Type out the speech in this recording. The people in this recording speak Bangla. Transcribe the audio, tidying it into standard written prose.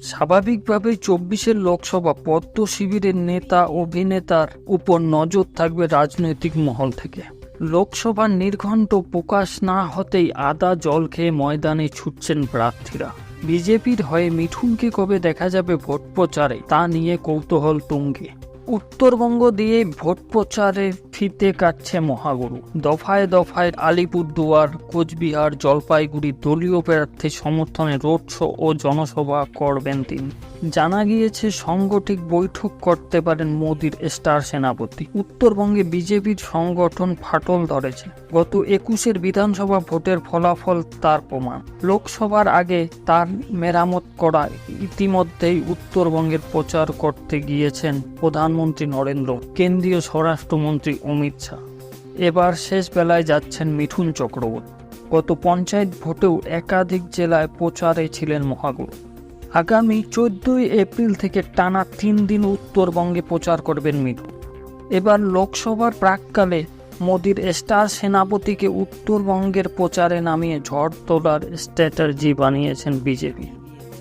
স্বাভাবিকভাবে 24-এর লোকসভা পদ্ম শিবিরের নেতা অভিনেতার উপর নজর থাকবে রাজনৈতিক মহল থেকে। লোকসভার নির্ঘণ্ট প্রকাশ না হতেই আদা জল খেয়ে ময়দানে ছুটছেন প্রার্থীরা। বিজেপির হয়ে মিঠুনকে কবে দেখা যাবে ভোট প্রচারে তা নিয়ে কৌতূহল তুঙ্গে। উত্তরবঙ্গ দিয়ে ভোট প্রচারে ফিতে কাটছে মহাগুরু। দফায় দফায় আলিপুরদুয়ার, কোচবিহার, জলপাইগুড়ি দলীয় প্রার্থীর সমর্থনে রোড শো ও জনসভা করবেন তিনি। জানা গিয়েছে সংগঠিত বৈঠক করতে পারেন মোদির স্টার সেনাপতি। উত্তরবঙ্গে বিজেপির সংগঠন ফাটল ধরেছে। গত 21-এর বিধানসভা ভোটের ফলাফল তার প্রমাণ। লোকসভার আগে তার মেরামত করা ইতিমধ্যেই উত্তরবঙ্গের প্রচার করতে গিয়েছেন প্রধানমন্ত্রী নরেন্দ্র, কেন্দ্রীয় স্বরাষ্ট্রমন্ত্রী অমিত শাহ। এবার শেষ বেলায় যাচ্ছেন মিঠুন চক্রবর্তী। গত পঞ্চায়েত ভোটেও একাধিক জেলায় প্রচারে ছিলেন মহাগুরু। আগামী 14 এপ্রিল থেকে টানা 3 দিন উত্তরবঙ্গে প্রচার করবেন মিঠুন। এবার লোকসভার প্রাক্কালে মোদির স্টার সেনাপতিকে উত্তরবঙ্গের প্রচারে নামিয়ে ঝড় তোলার স্ট্র্যাটেজি বানিয়েছেন বিজেপি।